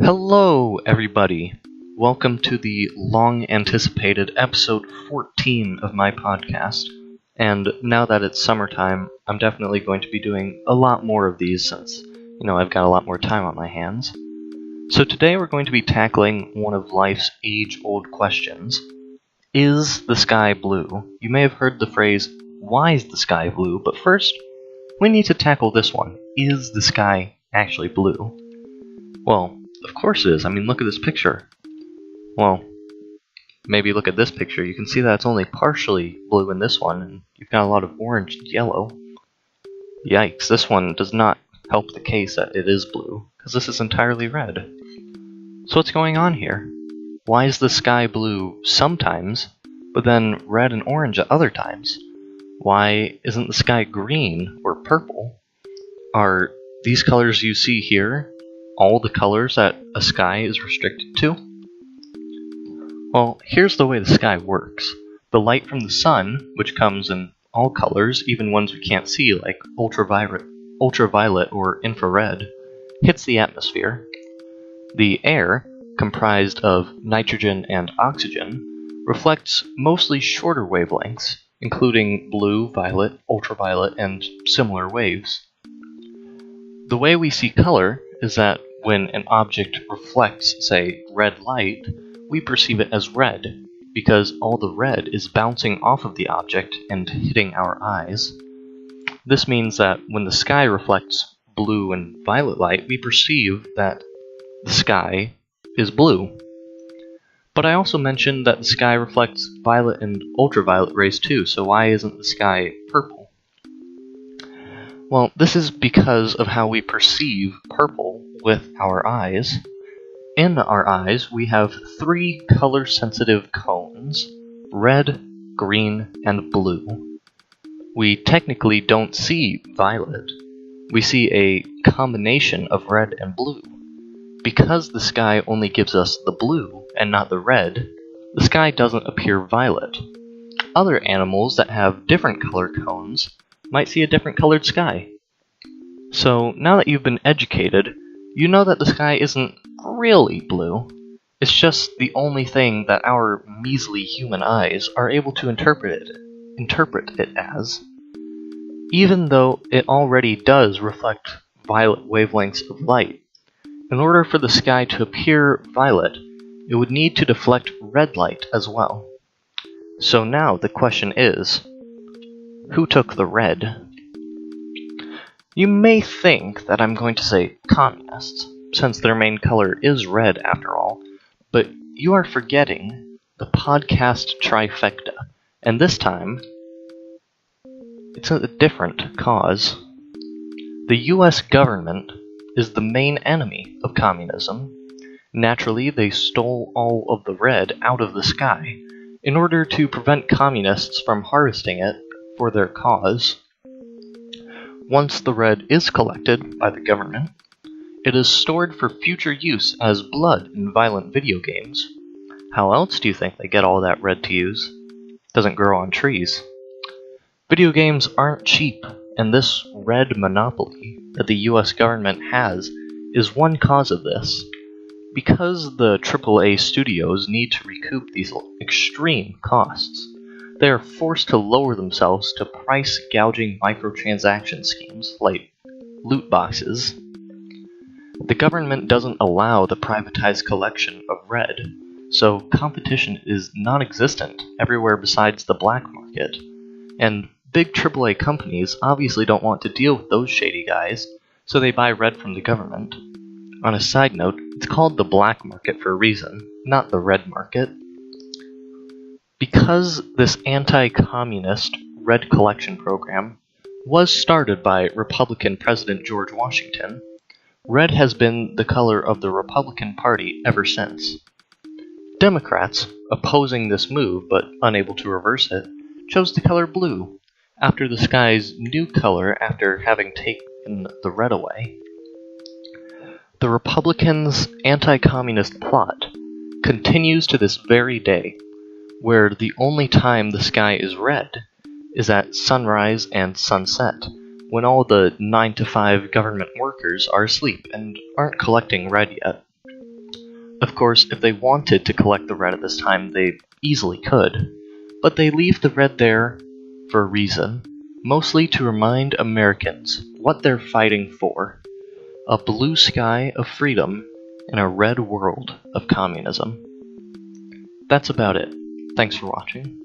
Hello, everybody. Welcome to the long-anticipated episode 14 of my podcast. And now that it's summertime, I'm definitely going to be doing a lot more of these since, I've got a lot more time on my hands. So today we're going to be tackling one of life's age-old questions. Is the sky blue? You may have heard the phrase, why is the sky blue? But first, we need to tackle this one. Is the sky actually blue? Well, of course it is. I mean, look at this picture. Well, maybe look at this picture. You can see that it's only partially blue in this one, and you've got a lot of orange and yellow. Yikes, this one does not help the case that it is blue, because this is entirely red. So what's going on here? Why is the sky blue sometimes, but then red and orange at other times? Why isn't the sky green or purple? Are these colors you see here all the colors that a sky is restricted to? Well, here's the way the sky works. The light from the sun, which comes in all colors, even ones we can't see like ultraviolet or infrared, hits the atmosphere. The air, comprised of nitrogen and oxygen, reflects mostly shorter wavelengths, including blue, violet, ultraviolet, and similar waves. The way we see color is that when an object reflects, say, red light, we perceive it as red, because all the red is bouncing off of the object and hitting our eyes. This means that when the sky reflects blue and violet light, we perceive that the sky is blue. But I also mentioned that the sky reflects violet and ultraviolet rays too, so why isn't the sky purple? Well, this is because of how we perceive purple with our eyes. In our eyes, we have three color-sensitive cones: red, green, and blue. We technically don't see violet. We see a combination of red and blue. Because the sky only gives us the blue and not the red, the sky doesn't appear violet. Other animals that have different color cones might see a different colored sky. So now that you've been educated, you know that the sky isn't really blue. It's just the only thing that our measly human eyes are able to interpret it as. Even though it already does reflect violet wavelengths of light, in order for the sky to appear violet, it would need to deflect red light as well. So now the question is, who took the red? You may think that I'm going to say communists, since their main color is red after all, but you are forgetting the podcast trifecta, and this time, it's a different cause. The US government is the main enemy of communism. Naturally, they stole all of the red out of the sky in order to prevent communists from harvesting it for their cause. Once the red is collected by the government, it is stored for future use as blood in violent video games. How else do you think they get all that red to use? It doesn't grow on trees. Video games aren't cheap, and this red monopoly that the US government has is one cause of this. Because the AAA studios need to recoup these extreme costs, they are forced to lower themselves to price-gouging microtransaction schemes like loot boxes. The government doesn't allow the privatized collection of red, so competition is non-existent everywhere besides the black market, and big AAA companies obviously don't want to deal with those shady guys, so they buy red from the government. On a side note, it's called the black market for a reason, not the red market. Because this anti-communist red collection program was started by Republican President George Washington, red has been the color of the Republican Party ever since. Democrats, opposing this move but unable to reverse it, chose the color blue, after the sky's new color after having taken the red away. The Republicans' anti-communist plot continues to this very day, where the only time the sky is red is at sunrise and sunset, when all the 9-to-5 government workers are asleep and aren't collecting red yet. Of course, if they wanted to collect the red at this time, they easily could, but they leave the red there for a reason, mostly to remind Americans what they're fighting for: a blue sky of freedom in a red world of communism. That's about it. Thanks for watching.